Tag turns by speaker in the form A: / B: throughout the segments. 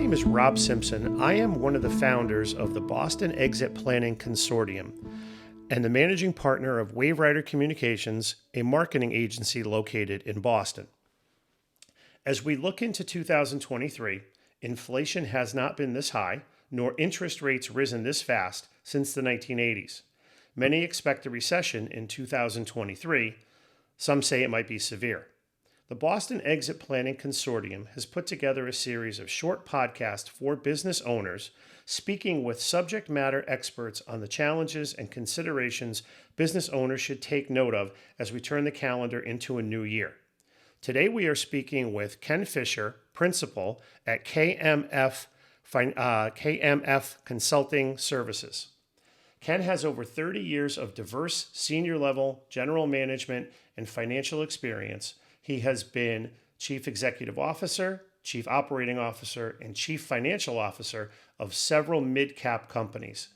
A: name is Rob Simpson. I am one of the founders of the Boston Exit Planning Consortium and the managing partner of Waverider Communications, a marketing agency located in Boston. As we look into 2023, inflation has not been this high, nor interest rates risen this fast since the 1980s. Many expect a recession in 2023. Some say it might be severe. The Boston Exit Planning Consortium has put together a series of short podcasts for business owners, speaking with subject matter experts on the challenges and considerations business owners should take note of as we turn the calendar into a new year. Today we are speaking with KenFischer, principal at KMF Consulting Services. Ken has over 30 years of diverse senior-level general management and financial experience. He has been Chief Executive Officer, Chief Operating Officer, and Chief Financial Officer of several mid-cap companies.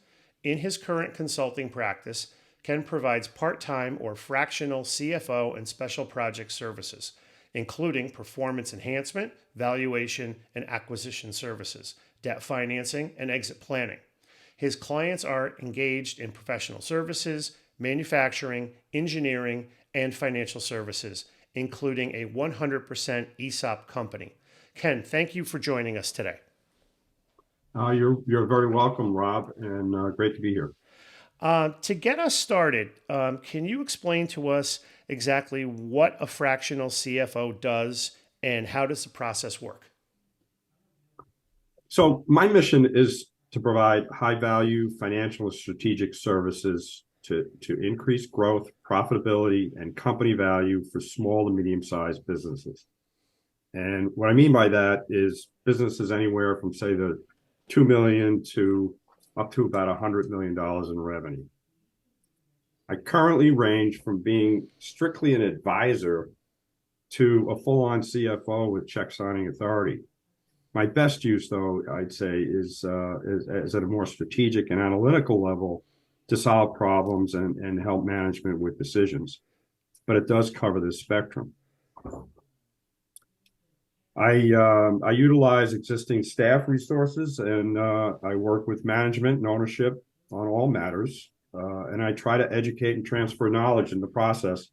A: In his current consulting practice, Ken provides part-time or fractional CFO and special project services, including performance enhancement, valuation, and acquisition services, debt financing, and exit planning. His clients are engaged in professional services, manufacturing, engineering, and financial services, including a 100% ESOP company. Ken, thank you for joining us today.
B: You're very welcome, Rob, and great to be here.
A: To get us started, can you explain to us exactly what a fractional CFO does and how does the process work?
B: So my mission is to provide high-value financial and strategic services to increase growth, profitability, and company value for small to medium-sized businesses. And what I mean by that is businesses anywhere from, say, the $2 million to up to about $100 million in revenue. I currently range from being strictly an advisor to a full-on CFO with check signing authority. My best use, though, I'd say, is at a more strategic and analytical level to solve problems and help management with decisions. But it does cover the spectrum. I utilize existing staff resources, and I work with management and ownership on all matters. And I try to educate and transfer knowledge in the process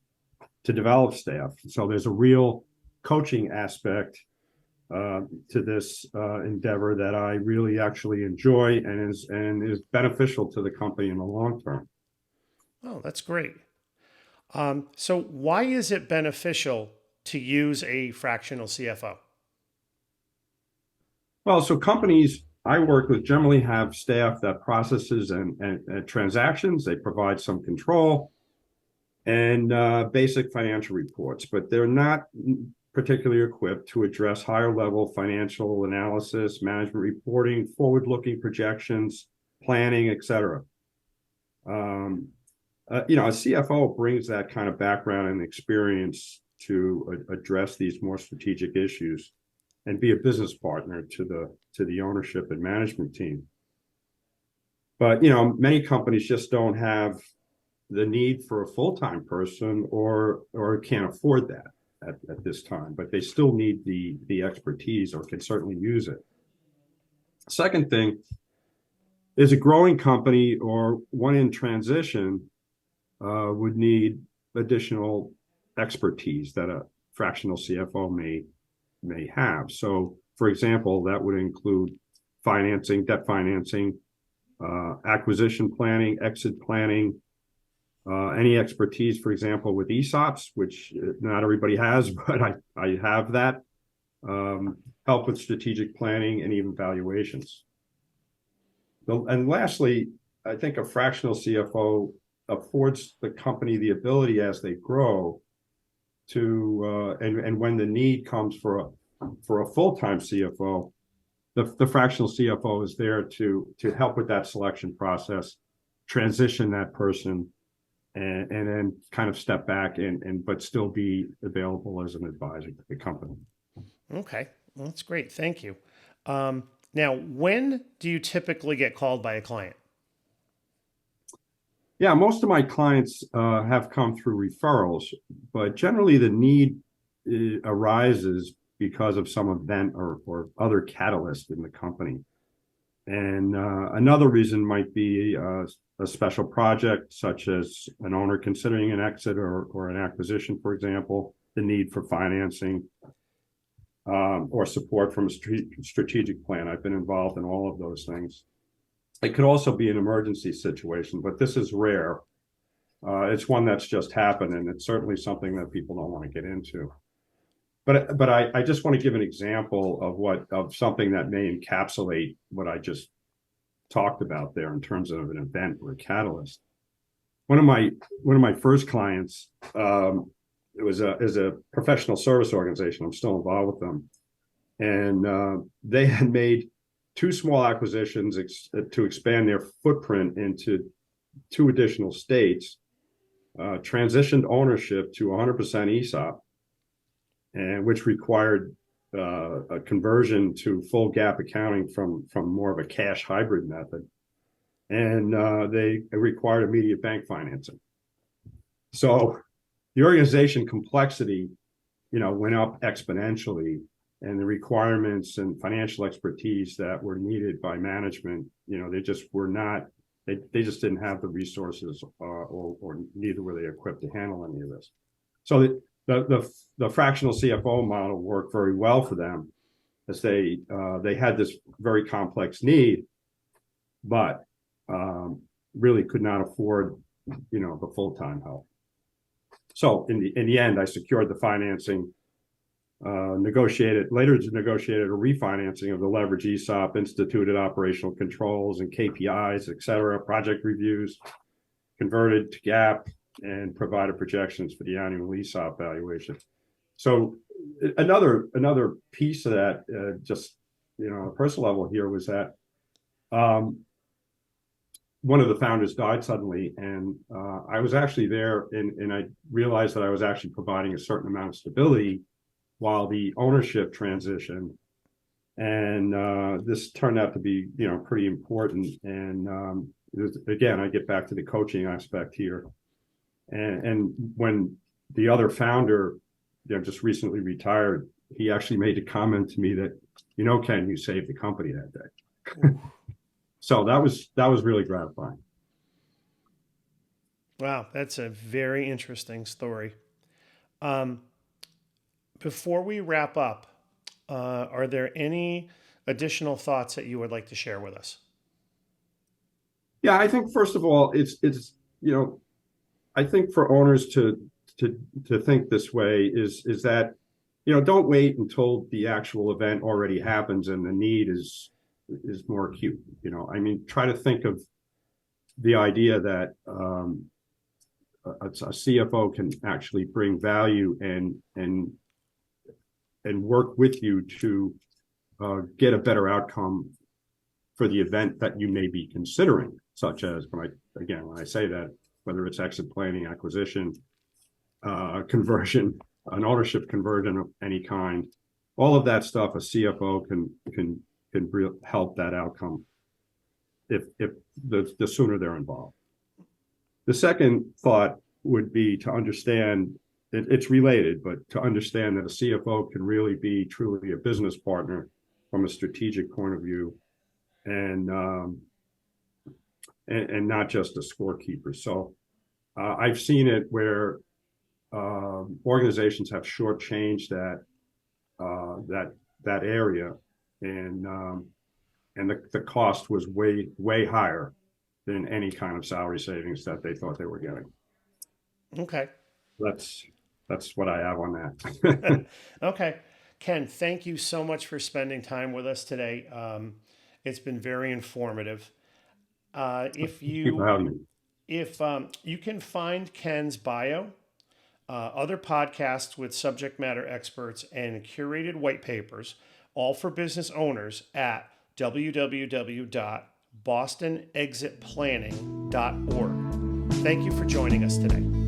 B: to develop staff. So there's a real coaching aspect to this endeavor that I really actually enjoy and is beneficial to the company in the long term.
A: Oh, that's great. So why is it beneficial to use a fractional CFO?
B: Well, so companies I work with generally have staff that processes and transactions. They provide some control and basic financial reports, but they're not particularly equipped to address higher level financial analysis, management reporting, forward-looking projections, planning, etc. A CFO brings that kind of background and experience to address these more strategic issues and be a business partner to the ownership and management team. But many companies just don't have the need for a full-time person or can't afford that at this time, but they still need the expertise or can certainly use it. Second thing is a growing company or one in transition would need additional expertise that a fractional CFO may have. So, for example, that would include financing, debt financing, acquisition planning, exit planning, any expertise, for example, with ESOPs, which not everybody has, but I have that, help with strategic planning and even valuations. And lastly, I think a fractional CFO affords the company the ability as they grow to, and when the need comes for a full-time CFO, the fractional CFO is there to help with that selection process, transition that person, and then kind of step back but still be available as an advisor to the company.
A: Okay, well, that's great. Thank you. Now, when do you typically get called by a client?
B: Yeah, most of my clients have come through referrals, but generally the need arises because of some event or other catalyst in the company. And another reason might be a special project, such as an owner considering an exit or an acquisition, for example, the need for financing or support from a strategic plan. I've been involved in all of those things. It could also be an emergency situation, but this is rare. It's one that's just happened, and it's certainly something that people don't want to get into. But I just want to give an example of something that may encapsulate what I just talked about there in terms of an event or a catalyst. One of my first clients, is a professional service organization. I'm still involved with them, and they had made 2 small acquisitions to expand their footprint into 2 additional states, transitioned ownership to 100% ESOP, and which required a conversion to full GAAP accounting from more of a cash hybrid method, and they required immediate bank financing. So the organization complexity, went up exponentially, and the requirements and financial expertise that were needed by management, they just were not. They just didn't have the resources, or neither were they equipped to handle any of this. So the fractional CFO model worked very well for them, as they had this very complex need, but really could not afford, the full-time help. So in the end, I secured the financing, negotiated a refinancing of the leverage ESOP, instituted operational controls and KPIs, et cetera, project reviews, converted to GAAP, and provided projections for the annual ESOP valuation. So another piece of that, just, on a personal level here, was that one of the founders died suddenly, and I was actually there, and I realized that I was actually providing a certain amount of stability while the ownership transitioned. And this turned out to be, pretty important. And again, I get back to the coaching aspect here. And when the other founder, just recently retired, he actually made a comment to me that, Ken, you saved the company that day. So that was really gratifying.
A: Wow, that's a very interesting story. Before we wrap up, are there any additional thoughts that you would like to share with us?
B: Yeah, I think first of all, it's I think for owners to think this way is that, don't wait until the actual event already happens and the need is more acute. Try to think of the idea that a CFO can actually bring value and work with you to get a better outcome for the event that you may be considering, such as when I say that, whether it's exit planning, acquisition, conversion, an ownership conversion of any kind, all of that stuff, a CFO can help that outcome if the sooner they're involved. The second thought would be to understand, it's related, but to understand that a CFO can really be truly a business partner from a strategic point of view, and not just a scorekeeper. So I've seen it where organizations have shortchanged that area, and the cost was way higher than any kind of salary savings that they thought they were getting.
A: Okay.
B: That's what I have on that.
A: Okay. Ken, thank you so much for spending time with us today. It's been very informative. If you can find Ken's bio, other podcasts with subject matter experts, and curated white papers, all for business owners, at www.bostonexitplanning.org. Thank you for joining us today.